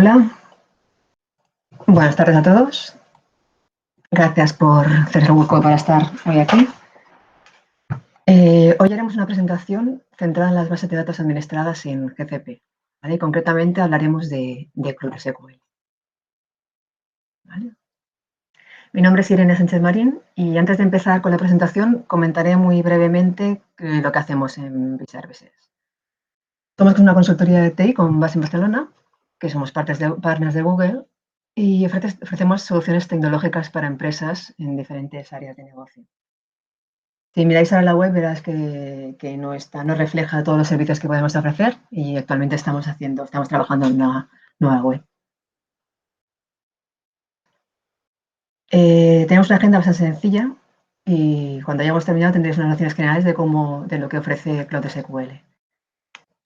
Hola, buenas tardes a todos. Gracias por hacer el hueco para estar hoy aquí. Hoy haremos una presentación centrada en las bases de datos administradas en GCP. ¿Vale? Concretamente hablaremos de CloudSQL. ¿Vale? Mi nombre es Irene Sánchez Marín y antes de empezar con la presentación comentaré muy brevemente lo que hacemos en BitServices. Somos una consultoría de TI con base en Barcelona, que somos partners de Google y ofrecemos soluciones tecnológicas para empresas en diferentes áreas de negocio. Si miráis ahora la web verás que no refleja todos los servicios que podemos ofrecer y actualmente estamos trabajando en una nueva web. Tenemos una agenda bastante sencilla y cuando hayamos terminado tendréis unas nociones generales de lo que ofrece CloudSQL.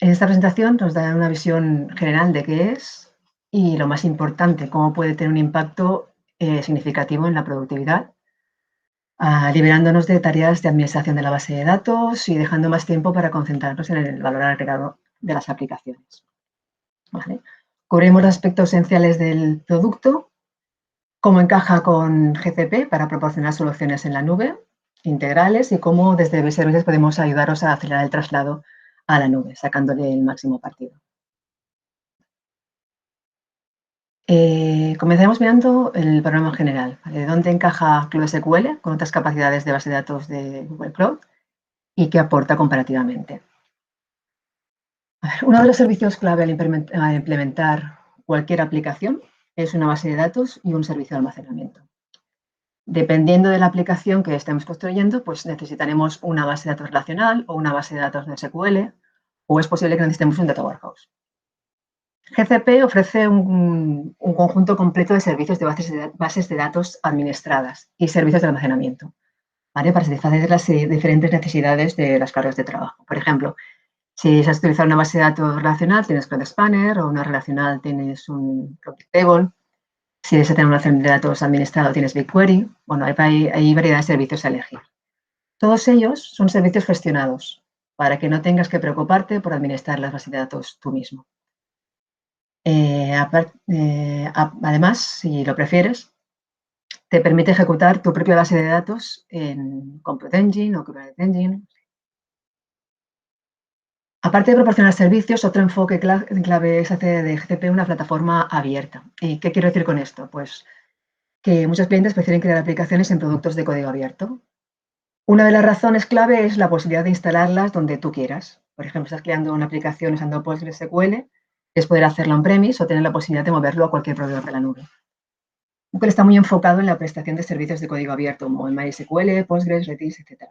En esta presentación nos dará una visión general de qué es y lo más importante, cómo puede tener un impacto significativo en la productividad, liberándonos de tareas de administración de la base de datos y dejando más tiempo para concentrarnos en el valor agregado de las aplicaciones. ¿Vale? Cubrimos los aspectos esenciales del producto, cómo encaja con GCP para proporcionar soluciones en la nube integrales y cómo desde BitServices podemos ayudaros a acelerar el traslado a la nube, sacándole el máximo partido. Comencemos mirando el panorama general. ¿De dónde encaja CloudSQL con otras capacidades de base de datos de Google Cloud y qué aporta comparativamente? Uno de los servicios clave al implementar cualquier aplicación es una base de datos y un servicio de almacenamiento. Dependiendo de la aplicación que estemos construyendo, pues necesitaremos una base de datos relacional o una base de datos de SQL, o es posible que necesitemos un data warehouse. GCP ofrece un conjunto completo de servicios de bases de datos administradas y servicios de almacenamiento, ¿vale? Para satisfacer las diferentes necesidades de las cargas de trabajo. Por ejemplo, si vas a utilizar una base de datos relacional, tienes CloudSpanner, o una relacional tienes un CloudTable. Si deseas tener una base de datos administrado, tienes BigQuery. Bueno, hay variedad de servicios a elegir. Todos ellos son servicios gestionados para que no tengas que preocuparte por administrar las bases de datos tú mismo. Además, si lo prefieres, te permite ejecutar tu propia base de datos en Compute Engine o Kubernetes Engine. Aparte de proporcionar servicios, otro enfoque clave es hacer de GCP una plataforma abierta. ¿Y qué quiero decir con esto? Pues que muchos clientes prefieren crear aplicaciones en productos de código abierto. Una de las razones clave es la posibilidad de instalarlas donde tú quieras. Por ejemplo, estás creando una aplicación usando PostgreSQL, es poder hacerlo on-premise o tener la posibilidad de moverlo a cualquier proveedor de la nube. Google está muy enfocado en la prestación de servicios de código abierto, como en MySQL, Postgres, Redis, etc.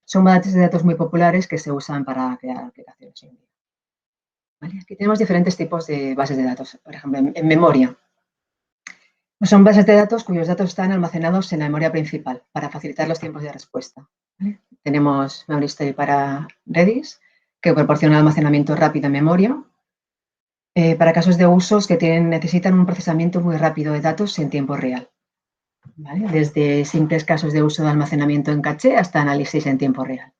Son bases de datos muy populares que se usan para crear aplicaciones. ¿Vale? Aquí tenemos diferentes tipos de bases de datos. Por ejemplo, en memoria. Son bases de datos cuyos datos están almacenados en la memoria principal para facilitar los tiempos de respuesta. ¿Vale? Tenemos Memory State para Redis, que proporciona almacenamiento rápido en memoria, para casos de usos que necesitan un procesamiento muy rápido de datos en tiempo real. ¿Vale? Desde simples casos de uso de almacenamiento en caché hasta análisis en tiempo real.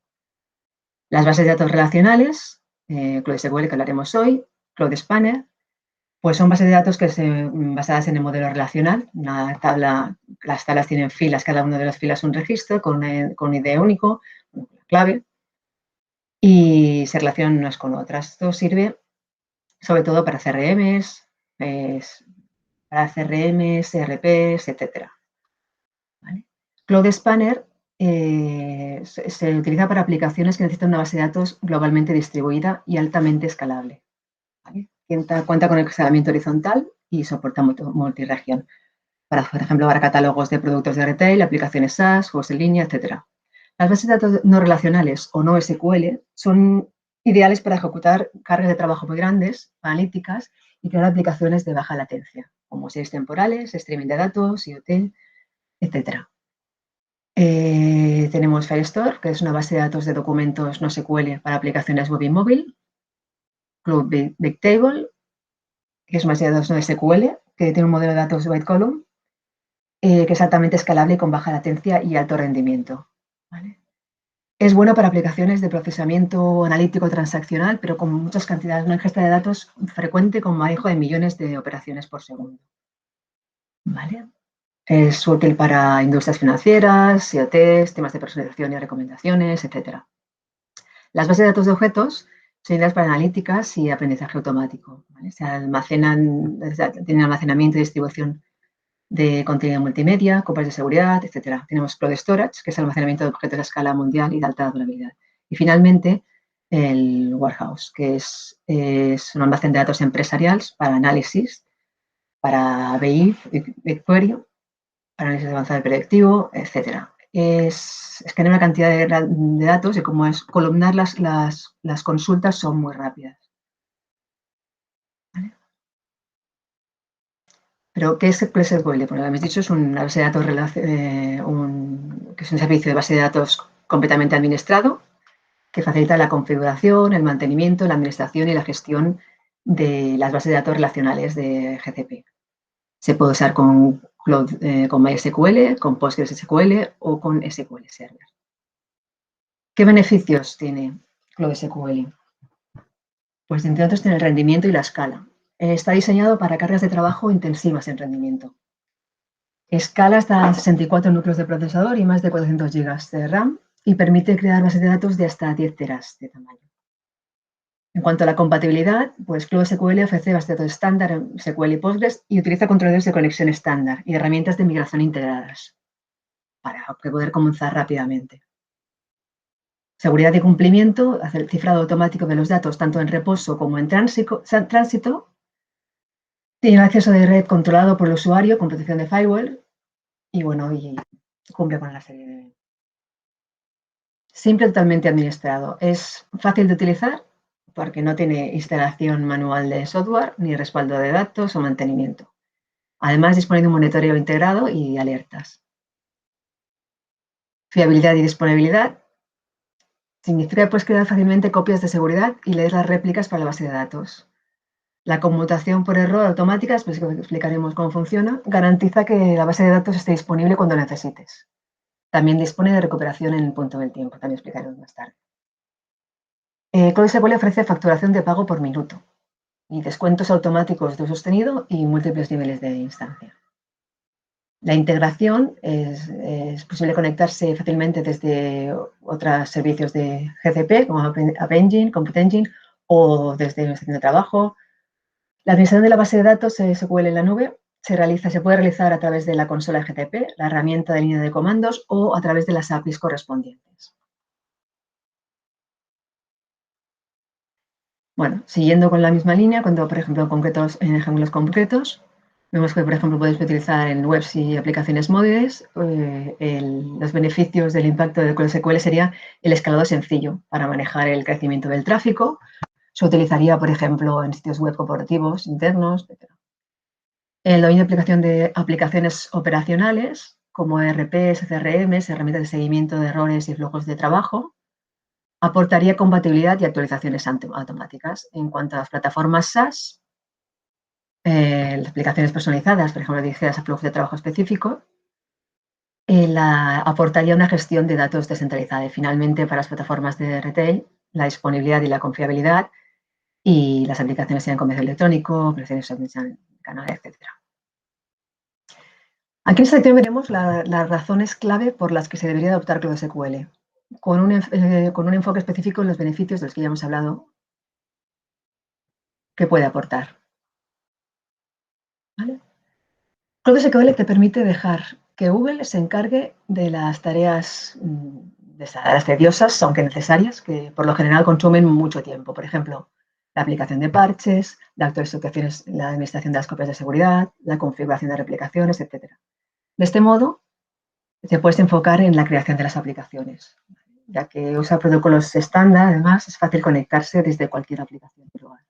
Las bases de datos relacionales, CloudSQL, que hablaremos hoy, CloudSpanner, pues son bases de datos basadas en el modelo relacional. Una tabla, las tablas tienen filas, cada una de las filas un registro con un ID único, una clave, y se relacionan unas con otras. Esto sirve sobre todo para CRMs, ERPs, etc. ¿Vale? CloudSpanner se utiliza para aplicaciones que necesitan una base de datos globalmente distribuida y altamente escalable. ¿Vale? Cuenta con escalamiento horizontal y soporta multiregión. Por ejemplo, para catálogos de productos de retail, aplicaciones SaaS, juegos en línea, etc. Las bases de datos no relacionales o no SQL son ideales para ejecutar cargas de trabajo muy grandes, analíticas y crear aplicaciones de baja latencia, como series temporales, streaming de datos, IoT, etc. Tenemos Firestore, que es una base de datos de documentos no SQL para aplicaciones web y móvil. Bigtable, que es una base de datos no SQL, que tiene un modelo de datos white column, que es altamente escalable y con baja latencia y alto rendimiento. ¿Vale? Es bueno para aplicaciones de procesamiento analítico transaccional, pero con muchas cantidades, una ingesta de datos frecuente con manejo de millones de operaciones por segundo. ¿Vale? Es útil para industrias financieras, IoTs, temas de personalización y recomendaciones, etc. Las bases de datos de objetos son ideas para analíticas y aprendizaje automático. ¿Vale? Tienen almacenamiento y distribución de contenido multimedia, copias de seguridad, etc. Tenemos Cloud Storage, que es el almacenamiento de objetos a escala mundial y de alta durabilidad. Y finalmente, el Warehouse, que es un almacén de datos empresarial para análisis, para BI, BigQuery, para análisis avanzado y predictivo, etc. Es que hay una cantidad de datos y como es columnar las consultas son muy rápidas. ¿Vale? Pero, ¿qué es SQL? Pues lo habéis dicho, es una base de datos, que es un servicio de base de datos completamente administrado que facilita la configuración, el mantenimiento, la administración y la gestión de las bases de datos relacionales de GCP. Se puede usar con MySQL, con PostgreSQL o con SQL Server. ¿Qué beneficios tiene Cloud SQL? Pues entre otros tiene el rendimiento y la escala. Está diseñado para cargas de trabajo intensivas en rendimiento. Escala hasta 64 núcleos de procesador y más de 400 GB de RAM y permite crear bases de datos de hasta 10 teras de tamaño. En cuanto a la compatibilidad, pues Cloud SQL ofrece bases de datos estándar en SQL y Postgres y utiliza controladores de conexión estándar y herramientas de migración integradas para poder comenzar rápidamente. Seguridad y cumplimiento, hace el cifrado automático de los datos tanto en reposo como en tránsito. Tiene acceso de red controlado por el usuario con protección de firewall y bueno, y cumple con la serie de... Simple, totalmente administrado. Es fácil de utilizar porque no tiene instalación manual de software, ni respaldo de datos o mantenimiento. Además, dispone de un monitoreo integrado y alertas. Fiabilidad y disponibilidad. Significa que puedes crear fácilmente copias de seguridad y leer las réplicas para la base de datos. La conmutación por error automática, después explicaremos cómo funciona, garantiza que la base de datos esté disponible cuando necesites. También dispone de recuperación en el punto del tiempo, también explicaremos más tarde. Cloud SQL ofrece facturación de pago por minuto y descuentos automáticos de uso sostenido y múltiples niveles de instancia. La integración es posible conectarse fácilmente desde otros servicios de GCP, como App Engine, Compute Engine, o desde una estación de trabajo. La administración de la base de datos SQL en la nube se puede realizar a través de la consola de GCP, la herramienta de línea de comandos o a través de las APIs correspondientes. Bueno, siguiendo con la misma línea, cuando, por ejemplo, en ejemplos concretos, vemos que, por ejemplo, podéis utilizar en webs y aplicaciones móviles. Los beneficios del impacto de SQL sería el escalado sencillo para manejar el crecimiento del tráfico. Se utilizaría, por ejemplo, en sitios web corporativos, internos, etc. El dominio de aplicación de aplicaciones operacionales, como ERPs, CRMs, herramientas de seguimiento de errores y flujos de trabajo, aportaría compatibilidad y actualizaciones automáticas. En cuanto a las plataformas SaaS, las aplicaciones personalizadas, por ejemplo, dirigidas a flujos de trabajo específico, aportaría una gestión de datos descentralizada. Y finalmente, para las plataformas de retail, la disponibilidad y la confiabilidad y las aplicaciones en comercio electrónico, operaciones de canal, etc. Aquí en esta sección veremos las razones clave por las que se debería adoptar Cloud SQL, con un enfoque específico en los beneficios de los que ya hemos hablado que puede aportar. ¿Vale? Cloud SQL te permite dejar que Google se encargue de las tareas tediosas, aunque necesarias, que por lo general consumen mucho tiempo. Por ejemplo, la aplicación de parches, la actualización, la administración de las copias de seguridad, la configuración de replicaciones, etc. De este modo, te puedes enfocar en la creación de las aplicaciones, ya que usa protocolos estándar, además, es fácil conectarse desde cualquier aplicación global.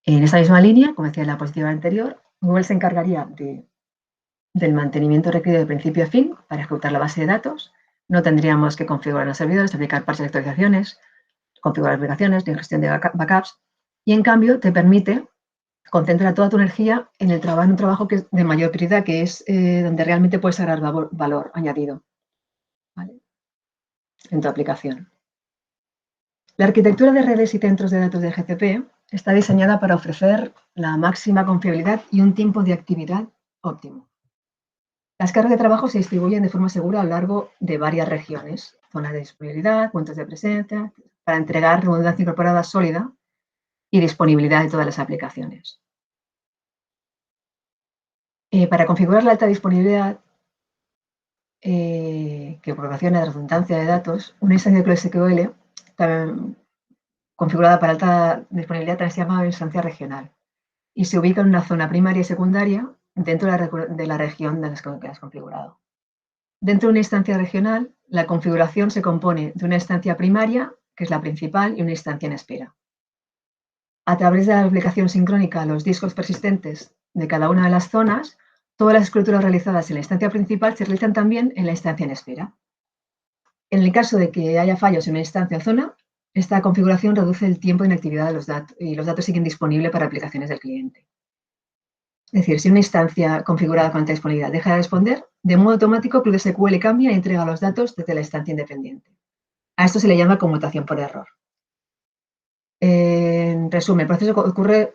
En esta misma línea, como decía en la diapositiva anterior, Google se encargaría del mantenimiento requerido de principio a fin para ejecutar la base de datos. No tendríamos que configurar los servidores, aplicar parches de actualizaciones, configurar aplicaciones, de gestión de backups, y en cambio te permite concentrar toda tu energía en un trabajo que es de mayor prioridad, que es donde realmente puedes agregar valor añadido. ¿Vale? en tu aplicación. La arquitectura de redes y centros de datos de GCP está diseñada para ofrecer la máxima confiabilidad y un tiempo de actividad óptimo. Las cargas de trabajo se distribuyen de forma segura a lo largo de varias regiones, zonas de disponibilidad, puntos de presencia, para entregar redundancia incorporada sólida y disponibilidad de todas las aplicaciones. Para configurar la alta disponibilidad que proporciona la redundancia de datos, una instancia de SQL configurada para alta disponibilidad también se llama instancia regional y se ubica en una zona primaria y secundaria dentro de la región de las que has configurado. Dentro de una instancia regional, la configuración se compone de una instancia primaria, que es la principal, y una instancia en espera. A través de la aplicación sincrónica a los discos persistentes de cada una de las zonas, todas las escrituras realizadas en la instancia principal se realizan también en la instancia en espera. En el caso de que haya fallos en una instancia o zona, esta configuración reduce el tiempo de inactividad de los datos y los datos siguen disponibles para aplicaciones del cliente. Es decir, si una instancia configurada con alta disponibilidad deja de responder, de modo automático CloudSQL cambia y entrega los datos desde la instancia independiente. A esto se le llama conmutación por error. En resumen, el proceso ocurre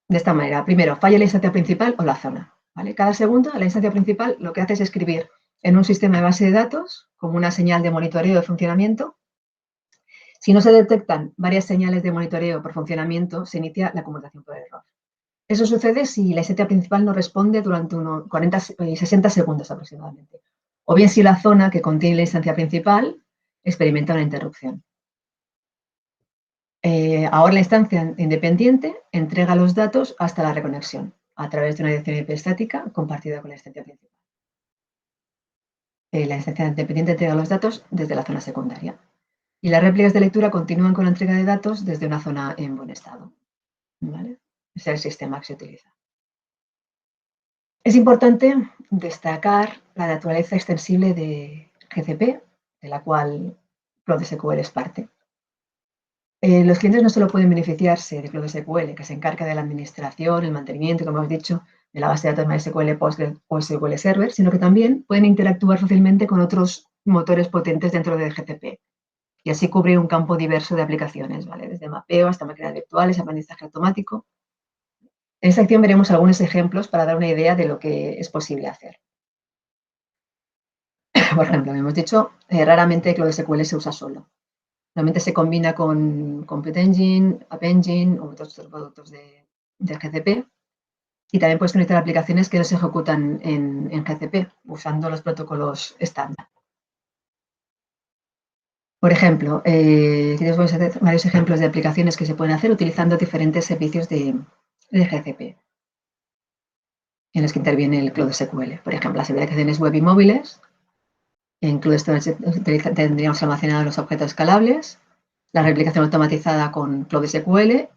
de esta manera. Primero, falla la instancia principal o la zona. ¿Vale? Cada segundo, la instancia principal lo que hace es escribir en un sistema de base de datos como una señal de monitoreo de funcionamiento. Si no se detectan varias señales de monitoreo por funcionamiento, se inicia la conmutación por error. Eso sucede si la instancia principal no responde durante unos 60 segundos aproximadamente. O bien si la zona que contiene la instancia principal experimenta una interrupción. Ahora la instancia independiente entrega los datos hasta la reconexión a través de una dirección IP estática compartida con la instancia principal. La instancia independiente entrega los datos desde la zona secundaria. Y las réplicas de lectura continúan con la entrega de datos desde una zona en buen estado. ¿Vale? Ese es el sistema que se utiliza. Es importante destacar la naturaleza extensible de GCP, de la cual CloudSQL es parte. Los clientes no solo pueden beneficiarse de CloudSQL, que se encarga de la administración, el mantenimiento, como hemos dicho, de la base de datos MySQL, Postgres o SQL Server, sino que también pueden interactuar fácilmente con otros motores potentes dentro de GCP y así cubrir un campo diverso de aplicaciones, ¿vale? Desde mapeo hasta máquinas virtuales, aprendizaje automático. En esta sección veremos algunos ejemplos para dar una idea de lo que es posible hacer. Por ejemplo, hemos dicho, raramente CloudSQL se usa solo. Normalmente se combina con Compute Engine, App Engine o otros productos de GCP. Y también puedes conectar aplicaciones que no se ejecutan en GCP usando los protocolos estándar. Por ejemplo, aquí les voy a hacer varios ejemplos de aplicaciones que se pueden hacer utilizando diferentes servicios de GCP en los que interviene el CloudSQL. Por ejemplo, las aplicaciones web y móviles. En CloudStorage tendríamos almacenados los objetos escalables, la replicación automatizada con CloudSQL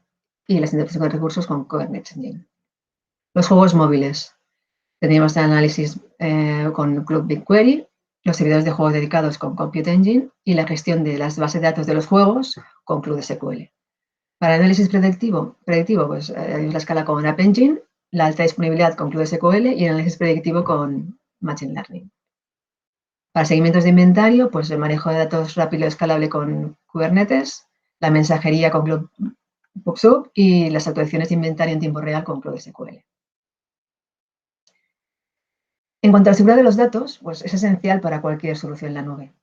y las interfaces con recursos con Kubernetes Engine. Los juegos móviles. Tendríamos el análisis con Cloud BigQuery, los servidores de juegos dedicados con Compute Engine y la gestión de las bases de datos de los juegos con CloudSQL. Para el análisis predictivo pues, hay la escala con App Engine, la alta disponibilidad con CloudSQL y el análisis predictivo con Machine Learning. Para seguimientos de inventario, pues el manejo de datos rápido y escalable con Kubernetes, la mensajería con Cloud PubSub y las actualizaciones de inventario en tiempo real con CloudSQL. En cuanto a la seguridad de los datos, pues es esencial para cualquier solución en la nube.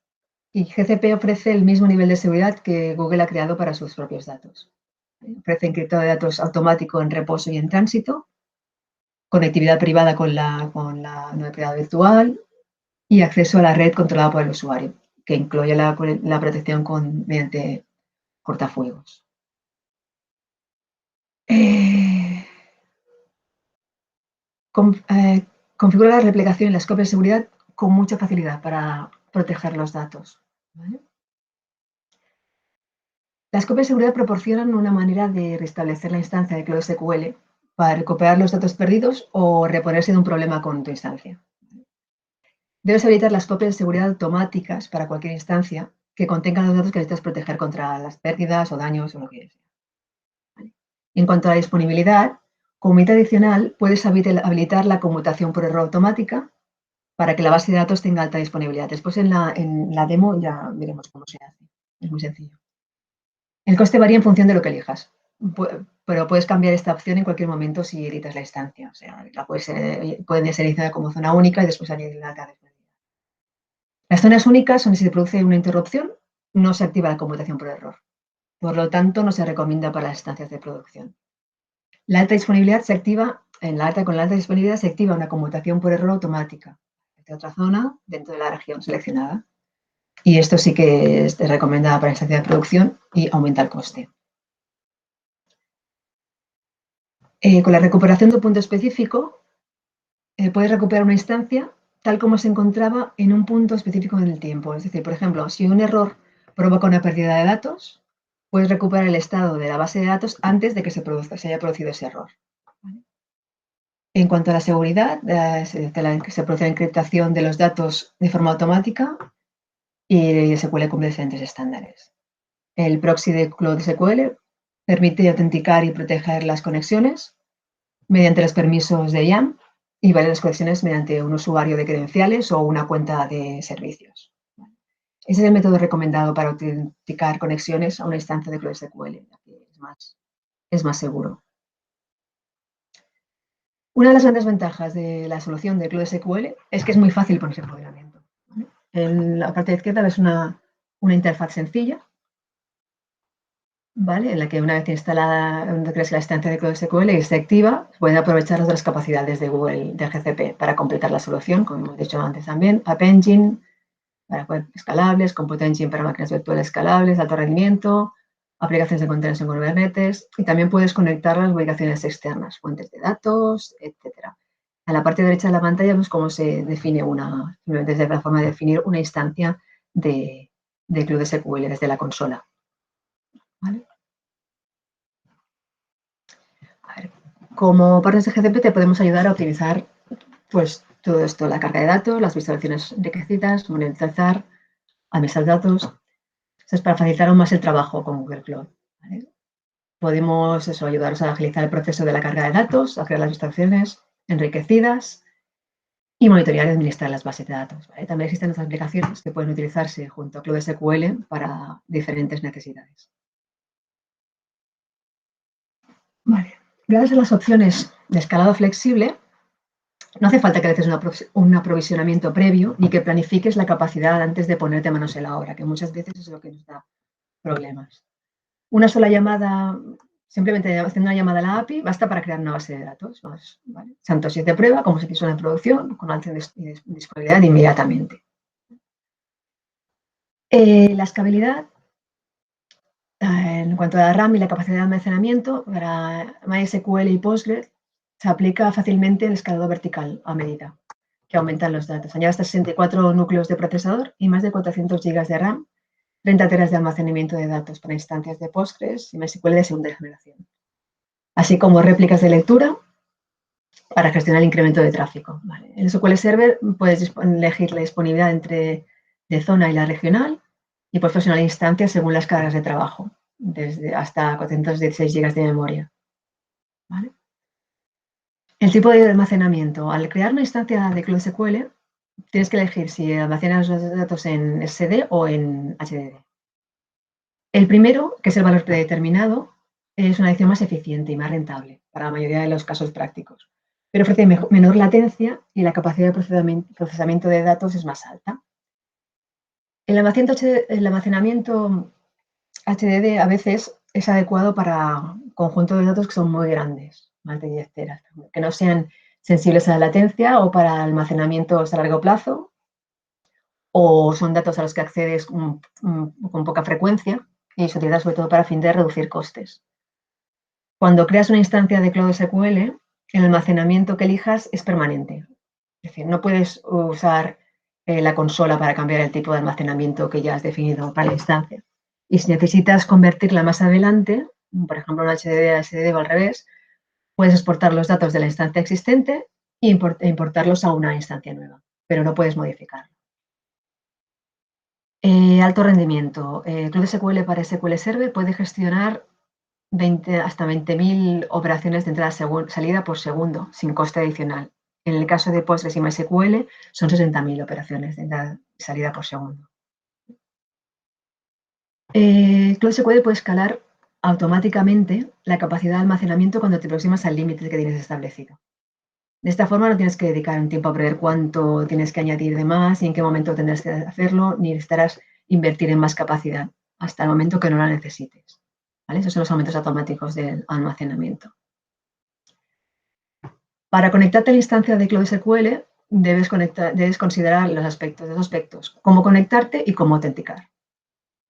Y GCP ofrece el mismo nivel de seguridad que Google ha creado para sus propios datos. Ofrece encriptado de datos automático en reposo y en tránsito, conectividad privada con la nube privada virtual y acceso a la red controlada por el usuario, que incluye la protección mediante cortafuegos. Configura la replicación y las copias de seguridad con mucha facilidad para proteger los datos. ¿Vale? Las copias de seguridad proporcionan una manera de restablecer la instancia de CloudSQL para recuperar los datos perdidos o reponerse de un problema con tu instancia. Debes habilitar las copias de seguridad automáticas para cualquier instancia que contengan los datos que necesitas proteger contra las pérdidas o daños o lo que sea. ¿Vale? En cuanto a la disponibilidad, como medida adicional puedes habilitar la conmutación por error automática para que la base de datos tenga alta disponibilidad. Después en la demo ya veremos cómo se hace. Es muy sencillo. El coste varía en función de lo que elijas, pero puedes cambiar esta opción en cualquier momento si editas la instancia. O sea, la puedes ser editada como zona única y después añadir la alta disponibilidad. Las zonas únicas son si se produce una interrupción, no se activa la conmutación por error. Por lo tanto, no se recomienda para las instancias de producción. La alta disponibilidad se activa, con la alta disponibilidad se activa una conmutación por error automática de otra zona dentro de la región seleccionada. Y esto sí que es recomendada para instancia de producción y aumenta el coste. Con la recuperación de un punto específico, puedes recuperar una instancia tal como se encontraba en un punto específico en el tiempo. Es decir, por ejemplo, si un error provoca una pérdida de datos, puedes recuperar el estado de la base de datos antes de que se haya producido ese error. En cuanto a la seguridad, que se produce la encriptación de los datos de forma automática y SQL cumple diferentes estándares. El proxy de Cloud SQL permite autenticar y proteger las conexiones mediante los permisos de IAM y varias conexiones mediante un usuario de credenciales o una cuenta de servicios. Ese es el método recomendado para autenticar conexiones a una instancia de Cloud SQL, que es más seguro. Una de las grandes ventajas de la solución de Cloud SQL es que es muy fácil ponerse en funcionamiento. En la parte izquierda ves una interfaz sencilla, ¿vale? En la que una vez instalada la instancia de Cloud SQL y se activa, puede aprovechar las otras capacidades de Google, de GCP, para completar la solución, como hemos dicho antes también, App Engine para web escalables, Compute Engine para máquinas virtuales escalables, alto rendimiento, aplicaciones de contenedores en Kubernetes, y también puedes conectar las ubicaciones externas, fuentes de datos, etcétera. A la parte derecha de la pantalla vemos cómo se define desde la forma de definir una instancia de Cloud SQL desde la consola. ¿Vale? A ver, como partners de GCP te podemos ayudar a optimizar pues, todo esto, la carga de datos, las visualizaciones enriquecidas, monetizar, administrar datos. Esto es para facilitar aún más el trabajo con Google Cloud. ¿Vale? Podemos ayudaros a agilizar el proceso de la carga de datos, a crear las visualizaciones enriquecidas y monitorear y administrar las bases de datos. ¿Vale? También existen otras aplicaciones que pueden utilizarse junto a Cloud SQL para diferentes necesidades. Vale. Gracias a las opciones de escalado flexible, no hace falta que haces un aprovisionamiento previo ni que planifiques la capacidad antes de ponerte manos en la obra, que muchas veces es lo que nos da problemas. Una sola llamada, simplemente haciendo una llamada a la API, basta para crear una base de datos, ¿vale? Tanto si es de prueba como si es una producción, con alta disponibilidad inmediatamente. La escalabilidad, en cuanto a la RAM y la capacidad de almacenamiento, para MySQL y Postgres se aplica fácilmente el escalado vertical a medida que aumentan los datos. Añade hasta 64 núcleos de procesador y más de 400 GB de RAM, 30 teras de almacenamiento de datos para instancias de Postgres y MySQL de segunda generación, así como réplicas de lectura para gestionar el incremento de tráfico. Vale. En SQL Server puedes elegir la disponibilidad de zona y la regional y puedes personalizar instancias según las cargas de trabajo, desde hasta 416 GB de memoria. ¿Vale? El tipo de almacenamiento. Al crear una instancia de Cloud SQL, tienes que elegir si almacenas los datos en SD o en HDD. El primero, que es el valor predeterminado, es una edición más eficiente y más rentable para la mayoría de los casos prácticos, pero ofrece menor latencia y la capacidad de procesamiento de datos es más alta. El almacenamiento HDD a veces es adecuado para conjuntos de datos que son muy grandes, más de 10 teras, que no sean sensibles a la latencia o para almacenamientos a largo plazo, o son datos a los que accedes con poca frecuencia y se utiliza sobre todo para fin de reducir costes. Cuando creas una instancia de Cloud SQL, el almacenamiento que elijas es permanente. Es decir, no puedes usar la consola para cambiar el tipo de almacenamiento que ya has definido para la instancia. Y si necesitas convertirla más adelante, por ejemplo, un HDD a SSD o al revés, puedes exportar los datos de la instancia existente e importarlos a una instancia nueva, pero no puedes modificarlo. Alto rendimiento. Cloud SQL para SQL Server puede gestionar hasta 20.000 operaciones de entrada salida por segundo, sin coste adicional. En el caso de Postgres y MySQL son 60.000 operaciones de entrada y salida por segundo. Cloud SQL puede escalar automáticamente la capacidad de almacenamiento cuando te aproximas al límite que tienes establecido. De esta forma no tienes que dedicar un tiempo a prever cuánto tienes que añadir de más y en qué momento tendrás que hacerlo, ni necesitarás invertir en más capacidad hasta el momento que no la necesites. ¿Vale? Esos son los aumentos automáticos del almacenamiento. Para conectarte a la instancia de Cloud SQL debes considerar dos aspectos, cómo conectarte y cómo autenticar.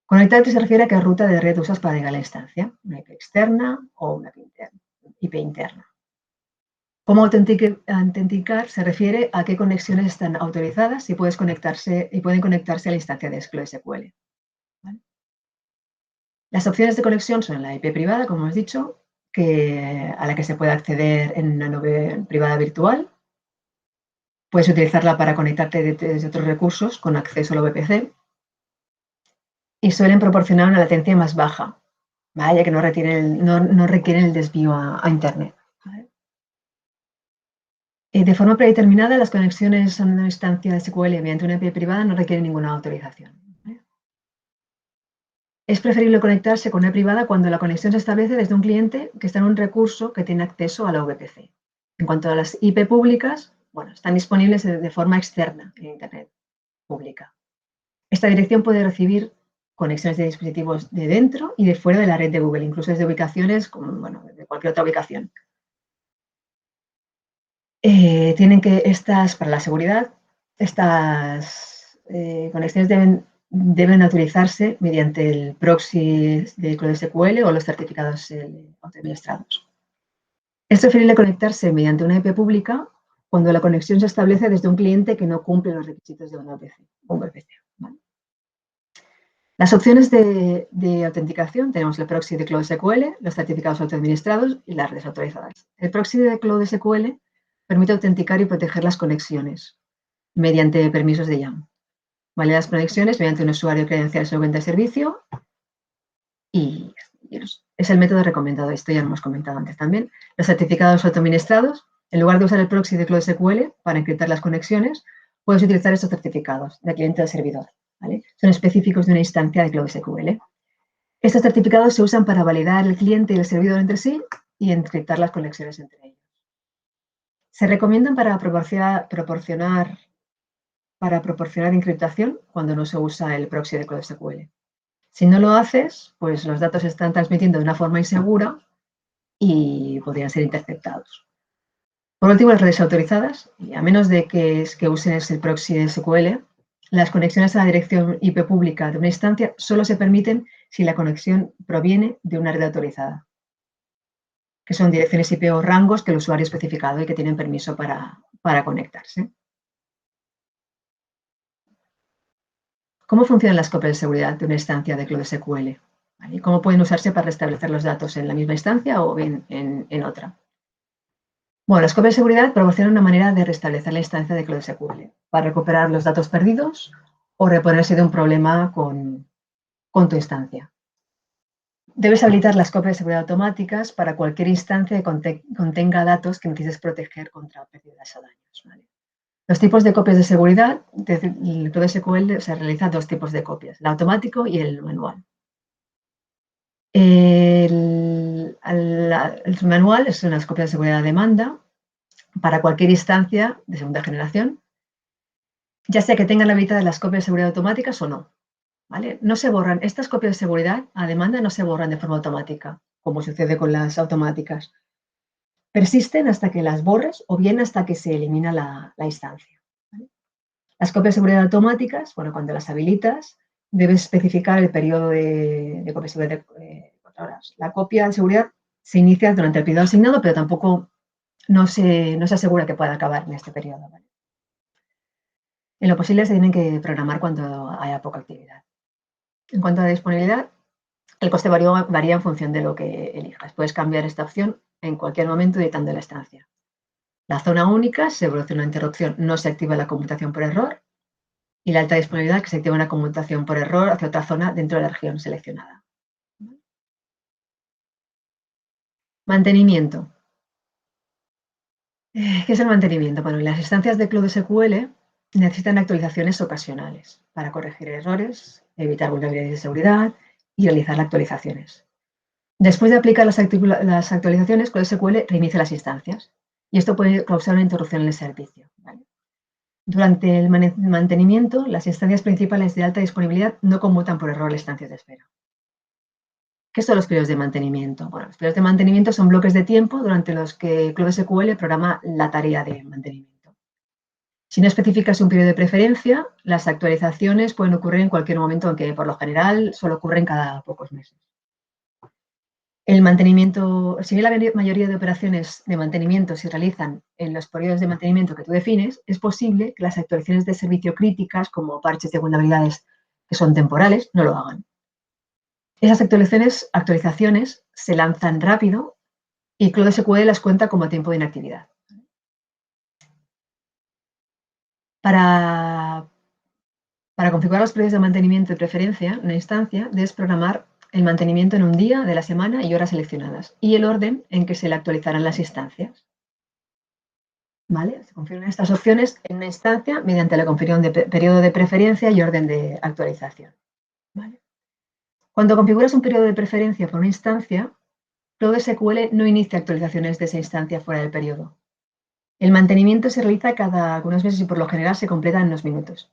Conectarte se refiere a qué ruta de red usas para llegar a la instancia, una IP externa o una IP interna. Cómo autenticar se refiere a qué conexiones están autorizadas y pueden conectarse a la instancia de Cloud SQL. ¿Vale? Las opciones de conexión son la IP privada, como hemos dicho, a la que se puede acceder en una nube privada virtual. Puedes utilizarla para conectarte desde otros recursos con acceso al VPC y suelen proporcionar una latencia más baja, ¿vale? Ya que no requieren el desvío a Internet. ¿Vale? De forma predeterminada, las conexiones a una instancia de SQL mediante una IP privada no requieren ninguna autorización. ¿Vale? Es preferible conectarse con una privada cuando la conexión se establece desde un cliente que está en un recurso que tiene acceso a la VPC. En cuanto a las IP públicas, bueno, están disponibles de forma externa en Internet pública. Esta dirección puede recibir conexiones de dispositivos de dentro y de fuera de la red de Google, incluso desde ubicaciones, de cualquier otra ubicación. Para la seguridad, estas conexiones deben autorizarse mediante el proxy de Cloud SQL o los certificados administrados. Es preferible conectarse mediante una IP pública cuando la conexión se establece desde un cliente que no cumple los requisitos de una VPC. ¿Vale? Las opciones de autenticación, tenemos el proxy de Cloud SQL, los certificados autoadministrados y las redes autorizadas. El proxy de Cloud SQL permite autenticar y proteger las conexiones mediante permisos de YAML. Valida las conexiones mediante un usuario credencial en su cuenta de servicio y es el método recomendado. Esto ya lo hemos comentado antes también. Los certificados autoadministrados, en lugar de usar el proxy de Cloud SQL para encriptar las conexiones, puedes utilizar estos certificados de cliente al servidor. ¿Vale? Son específicos de una instancia de Cloud SQL. Estos certificados se usan para validar el cliente y el servidor entre sí y encriptar las conexiones entre ellos. Se recomiendan para proporcionar encriptación cuando no se usa el proxy de Cloud SQL. Si no lo haces, pues los datos se están transmitiendo de una forma insegura y podrían ser interceptados. Por último, las redes autorizadas, y a menos de que uses el proxy de SQL, las conexiones a la dirección IP pública de una instancia solo se permiten si la conexión proviene de una red autorizada, que son direcciones IP o rangos que el usuario ha especificado y que tienen permiso para conectarse. ¿Cómo funcionan las copias de seguridad de una instancia de Cloud SQL? ¿Vale? ¿Cómo pueden usarse para restablecer los datos en la misma instancia o bien en otra? Bueno, las copias de seguridad proporcionan una manera de restablecer la instancia de Cloud SQL para recuperar los datos perdidos o reponerse de un problema con tu instancia. Debes habilitar las copias de seguridad automáticas para cualquier instancia que contenga datos que necesites proteger contra pérdidas o daños. ¿Vale? Los tipos de copias de seguridad de Cloud SQL se realizan dos tipos de copias, el automático y el manual. El manual son las copias de seguridad a demanda para cualquier instancia de segunda generación, ya sea que tengan habilitadas las copias de seguridad automáticas o no. ¿Vale? No se borran, estas copias de seguridad a demanda no se borran de forma automática, como sucede con las automáticas. Persisten hasta que las borres o bien hasta que se elimina la instancia. ¿Vale? Las copias de seguridad automáticas, bueno, cuando las habilitas, debes especificar el periodo de copia de seguridad de 4 horas. La copia de seguridad se inicia durante el periodo asignado, pero tampoco no se asegura que pueda acabar en este periodo. ¿Vale? En lo posible se tienen que programar cuando haya poca actividad. En cuanto a la disponibilidad, el coste varía en función de lo que elijas. Puedes cambiar esta opción en cualquier momento editando la estancia. La zona única se produce una interrupción, no se activa la conmutación por error. Y la alta disponibilidad, que se activa una conmutación por error hacia otra zona dentro de la región seleccionada. Mantenimiento. ¿Qué es el mantenimiento? Bueno, las instancias de Cloud SQL necesitan actualizaciones ocasionales para corregir errores, evitar vulnerabilidades de seguridad y realizar actualizaciones. Después de aplicar las actualizaciones, Cloud SQL reinicia las instancias y esto puede causar una interrupción en el servicio. ¿Vale? Durante el mantenimiento, las instancias principales de alta disponibilidad no conmutan por error las instancias de espera. ¿Qué son los periodos de mantenimiento? Bueno, los periodos de mantenimiento son bloques de tiempo durante los que Cloud SQL programa la tarea de mantenimiento. Si no especificas un periodo de preferencia, las actualizaciones pueden ocurrir en cualquier momento, aunque por lo general solo ocurren cada pocos meses. El mantenimiento, si bien la mayoría de operaciones de mantenimiento se realizan en los periodos de mantenimiento que tú defines, es posible que las actualizaciones de servicio críticas, como parches de vulnerabilidades que son temporales, no lo hagan. Esas actualizaciones se lanzan rápido y Cloud SQL las cuenta como tiempo de inactividad. Para configurar los periodos de mantenimiento de preferencia en una instancia, debes programar el mantenimiento en un día de la semana y horas seleccionadas y el orden en que se le actualizarán las instancias. ¿Vale? Se configuran estas opciones en una instancia mediante la configuración de periodo de preferencia y orden de actualización. ¿Vale? Cuando configuras un periodo de preferencia por una instancia, Cloud SQL no inicia actualizaciones de esa instancia fuera del periodo. El mantenimiento se realiza cada algunos meses y por lo general se completa en unos minutos.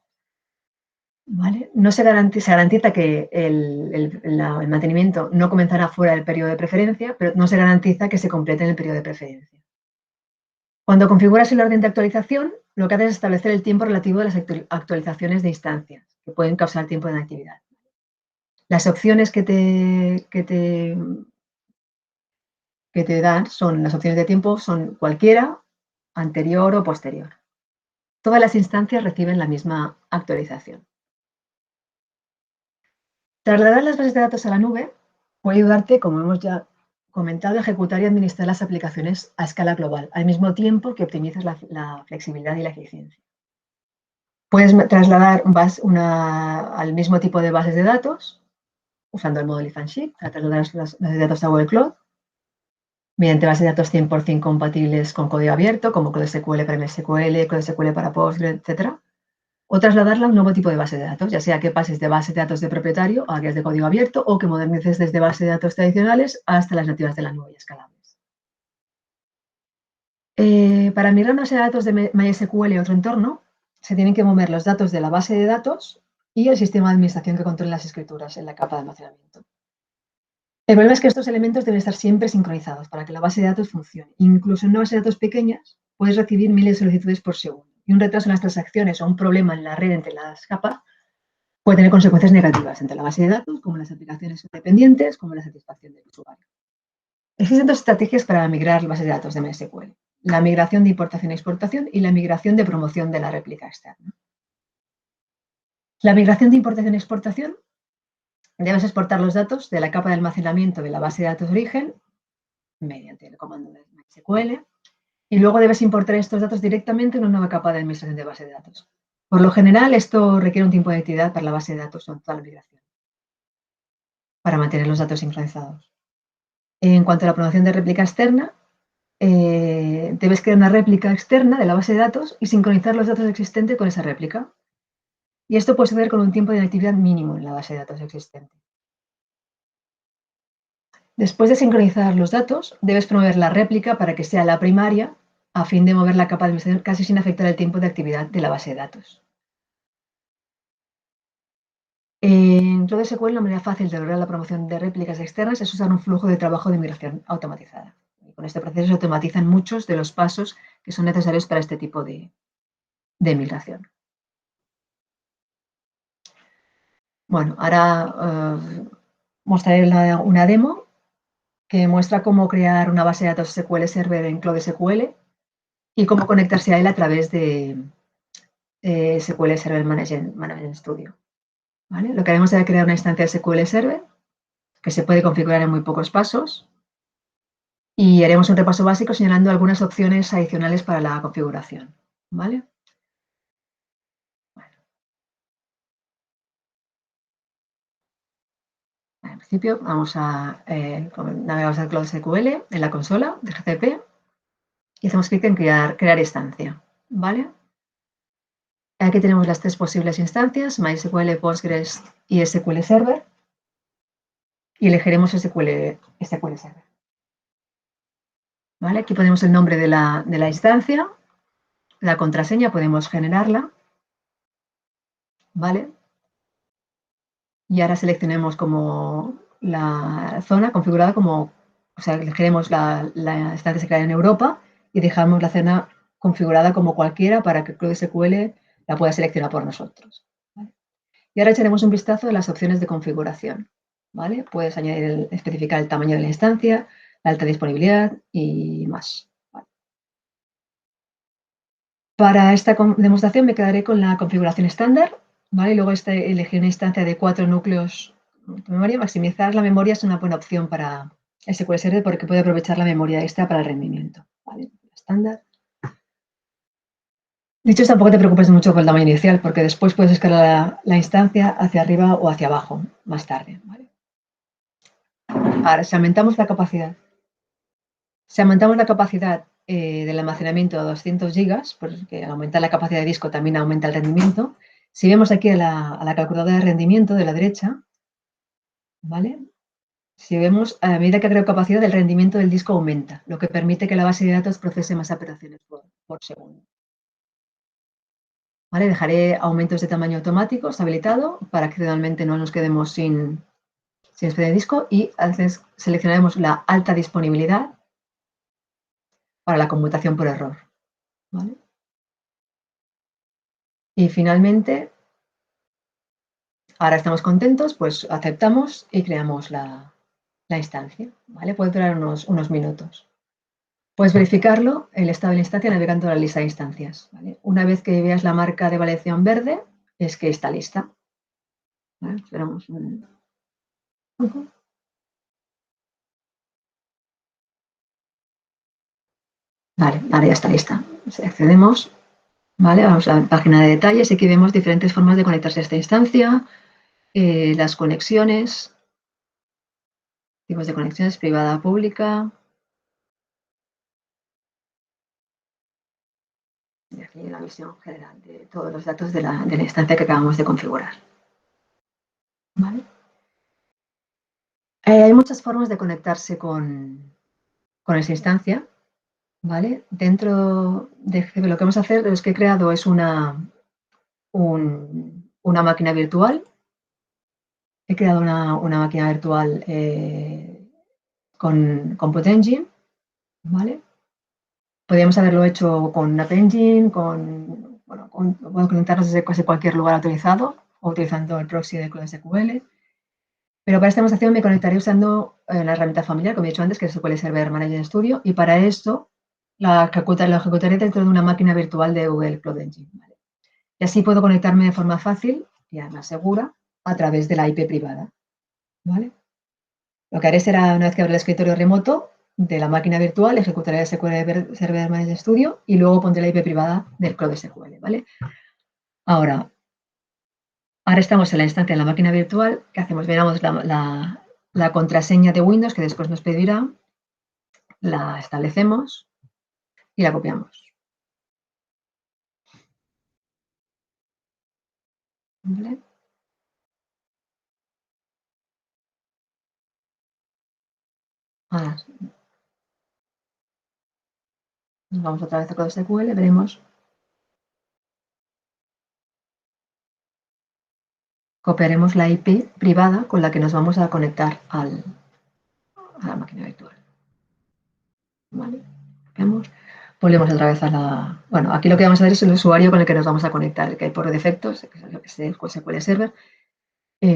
¿Vale? No se garantiza que el mantenimiento no comenzará fuera del periodo de preferencia, pero no se garantiza que se complete en el periodo de preferencia. Cuando configuras el orden de actualización, lo que haces es establecer el tiempo relativo de las actualizaciones de instancias, que pueden causar tiempo de inactividad. Las opciones que te dan son las opciones de tiempo, son cualquiera, anterior o posterior. Todas las instancias reciben la misma actualización. Trasladar las bases de datos a la nube puede ayudarte, como hemos ya comentado, a ejecutar y administrar las aplicaciones a escala global, al mismo tiempo que optimizas la flexibilidad y la eficiencia. Puedes trasladar al mismo tipo de bases de datos, usando el modo lift and shift, para trasladar las bases de datos a Google Cloud, mediante bases de datos 100% compatibles con código abierto, como Cloud SQL para MySQL, Cloud SQL para Postgres, etc. O trasladarla a un nuevo tipo de base de datos, ya sea que pases de base de datos de propietario a áreas de código abierto o que modernices desde bases de datos tradicionales hasta las nativas de la nube y escalables. Para migrar una base de datos de MySQL a otro entorno, se tienen que mover los datos de la base de datos y el sistema de administración que controla las escrituras en la capa de almacenamiento. El problema es que estos elementos deben estar siempre sincronizados para que la base de datos funcione. Incluso en una base de datos pequeñas puedes recibir miles de solicitudes por segundo y un retraso en las transacciones o un problema en la red entre las capas puede tener consecuencias negativas entre la base de datos, como las aplicaciones independientes, como la satisfacción del usuario. Existen dos estrategias para migrar bases de datos de MySQL: la migración de importación y exportación y la migración de promoción de la réplica externa. La migración de importación y exportación, debes exportar los datos de la capa de almacenamiento de la base de datos de origen mediante el comando de MySQL y luego debes importar estos datos directamente en una nueva capa de administración de base de datos. Por lo general, esto requiere un tiempo de actividad para la base de datos o toda la migración, para mantener los datos sincronizados. En cuanto a la promoción de réplica externa, debes crear una réplica externa de la base de datos y sincronizar los datos existentes con esa réplica. Y esto puede suceder con un tiempo de inactividad mínimo en la base de datos existente. Después de sincronizar los datos, debes promover la réplica para que sea la primaria, a fin de mover la capa de administración casi sin afectar el tiempo de actividad de la base de datos. En Cloud SQL, la manera fácil de lograr la promoción de réplicas externas es usar un flujo de trabajo de migración automatizada. Y con este proceso se automatizan muchos de los pasos que son necesarios para este tipo de migración. Bueno, ahora mostraré una demo que muestra cómo crear una base de datos SQL Server en Cloud SQL y cómo conectarse a él a través de SQL Server Management Studio. ¿Vale? Lo que haremos será crear una instancia de SQL Server que se puede configurar en muy pocos pasos y haremos un repaso básico señalando algunas opciones adicionales para la configuración. ¿Vale? Bueno. En principio vamos a navegar a Cloud SQL en la consola de GCP. y hacemos clic en crear instancia, ¿vale? Aquí tenemos las 3 posibles instancias, MySQL, Postgres y SQL Server, y elegiremos SQL Server. ¿Vale? Aquí ponemos el nombre de la instancia, la contraseña, podemos generarla, ¿vale? Y ahora seleccionemos como la zona configurada como, o sea, elegiremos la instancia se crea en Europa y dejamos la zona configurada como cualquiera para que Cloud SQL la pueda seleccionar por nosotros. ¿Vale? Y ahora echaremos un vistazo a las opciones de configuración. ¿Vale? Puedes añadir, especificar el tamaño de la instancia, la alta disponibilidad y más. ¿Vale? Para esta demostración me quedaré con la configuración estándar, ¿vale? Luego elegir una instancia de 4 núcleos de memoria. Maximizar la memoria es una buena opción para SQL Server porque puede aprovechar la memoria extra para el rendimiento, ¿vale? Estándar. Dicho esto, tampoco te preocupes mucho con el tamaño inicial porque después puedes escalar la instancia hacia arriba o hacia abajo más tarde, ¿vale? Ahora, si aumentamos la capacidad del almacenamiento a 200 gigas, porque al aumentar la capacidad de disco también aumenta el rendimiento. Si vemos aquí a la calculadora de rendimiento de la derecha, ¿vale? Si vemos, a medida que agrego capacidad, el rendimiento del disco aumenta, lo que permite que la base de datos procese más operaciones por segundo. ¿Vale? Dejaré aumentos de tamaño automáticos habilitado para que finalmente no nos quedemos sin espacio de disco y a veces seleccionaremos la alta disponibilidad para la conmutación por error. ¿Vale? Y finalmente, ahora estamos contentos, pues aceptamos y creamos la instancia. ¿Vale? Puede durar unos minutos. Puedes verificarlo, el estado de la instancia, navegando a la lista de instancias. ¿Vale? Una vez que veas la marca de validación verde, es que está lista. ¿Vale? Esperamos un... Vale, ahora ya está lista. Accedemos, ¿vale? Vamos a la página de detalles y aquí vemos diferentes formas de conectarse a esta instancia, las conexiones, tipos de conexiones, privada, pública. Y aquí la visión general de todos los datos de la instancia que acabamos de configurar. ¿Vale? Hay muchas formas de conectarse con esa instancia. ¿Vale? Dentro de GCP lo que vamos a hacer, es que he creado es una máquina virtual. He creado una máquina virtual con Compute Engine, ¿vale? Podríamos haberlo hecho con App Engine, puedo conectarnos desde casi cualquier lugar autorizado o utilizando el proxy de Cloud SQL. Pero para esta demostración me conectaré usando la herramienta familiar, como he dicho antes, que es SQL Server Manager Studio, y para esto la ejecutaré dentro de una máquina virtual de Google Cloud Engine. ¿Vale? Y así puedo conectarme de forma fácil y además segura a través de la IP privada. ¿Vale? Lo que haré será, una vez que abra el escritorio remoto de la máquina virtual, ejecutaré el SQL Server Manager Studio y luego pondré la IP privada del Cloud SQL. ¿Vale? Ahora estamos en la instancia de la máquina virtual. ¿Qué hacemos? Miramos la contraseña de Windows que después nos pedirá, la establecemos y la copiamos. ¿Vale? Ahora nos vamos otra vez a Cloud SQL, veremos. Copiaremos la IP privada con la que nos vamos a conectar a la máquina virtual. ¿Vale? Copiamos. Volvemos otra vez a la... Bueno, aquí lo que vamos a ver es el usuario con el que nos vamos a conectar, el que hay por defecto, que es el SQL Server,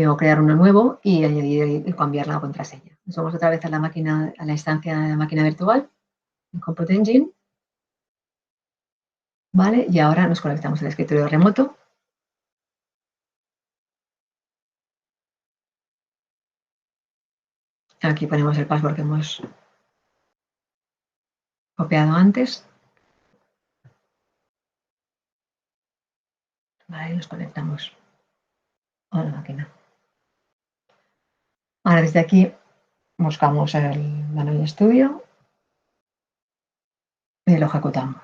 o crear uno nuevo y añadir y cambiar la contraseña. Nos vamos otra vez a la instancia de la máquina virtual, en Compute Engine, ¿vale? Y ahora nos conectamos al escritorio remoto. Aquí ponemos el password que hemos copiado antes. Vale, nos conectamos a la máquina. Ahora desde aquí buscamos el Manual Studio. y lo ejecutamos.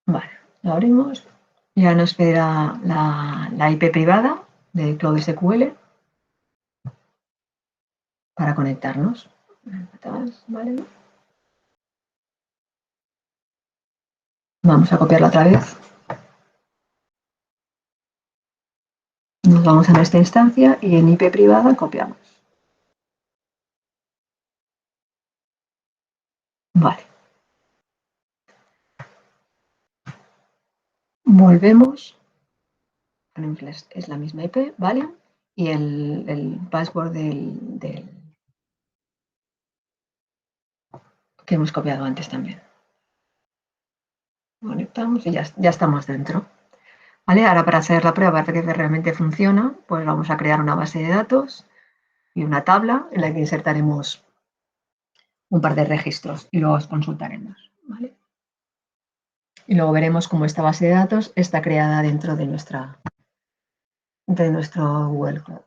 Vale, lo abrimos. Ya nos pedirá la IP privada de Cloud SQL para conectarnos. ¿Vale? Vamos a copiarla otra vez. Nos vamos a nuestra instancia y en IP privada copiamos. Vale. Volvemos. Es la misma IP, ¿vale? Y el password que hemos copiado antes también. Conectamos y ya estamos dentro. ¿Vale? Ahora para hacer la prueba de que realmente funciona, pues vamos a crear una base de datos y una tabla en la que insertaremos un par de registros y luego os consultaremos. ¿Vale? Y luego veremos cómo esta base de datos está creada dentro de nuestro Google Cloud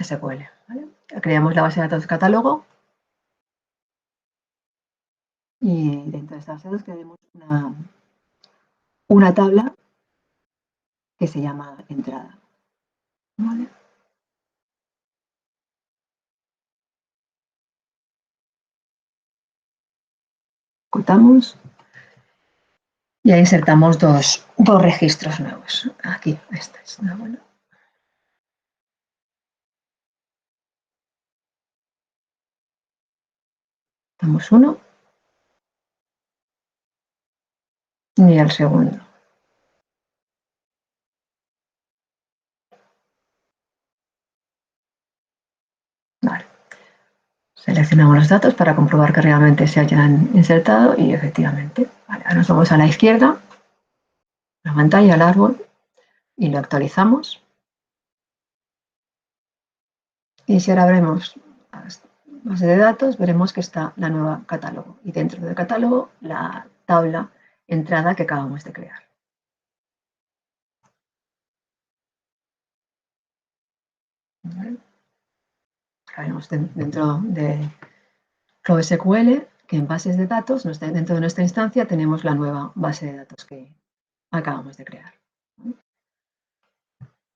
SQL. ¿Vale? Creamos la base de datos catálogo y dentro de esta base de datos crearemos una tabla que se llama entrada. ¿Vale? Cortamos y ahí insertamos dos registros nuevos. Aquí, esta es una buena. Damos uno y el segundo. Vale. Seleccionamos los datos para comprobar que realmente se hayan insertado y efectivamente. Vale, ahora nos vamos a la izquierda, la pantalla, al árbol y lo actualizamos. Y si ahora abrimos la base de datos, veremos que está la nueva catálogo y dentro del catálogo la tabla entrada que acabamos de crear. ¿Vale? Vemos dentro de Cloud SQL que en bases de datos, dentro de nuestra instancia, tenemos la nueva base de datos que acabamos de crear.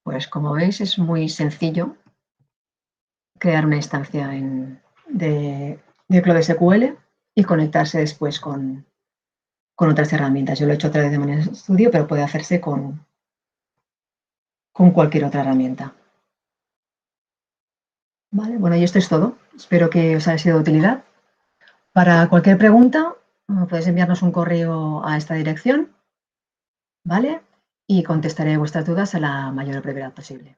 Pues como veis es muy sencillo crear una instancia de Cloud SQL y conectarse después con otras herramientas. Yo lo he hecho a través de Management Studio, pero puede hacerse con cualquier otra herramienta. Vale, bueno, y esto es todo. Espero que os haya sido de utilidad. Para cualquier pregunta, podéis enviarnos un correo a esta dirección, ¿vale? Y contestaré vuestras dudas a la mayor brevedad posible.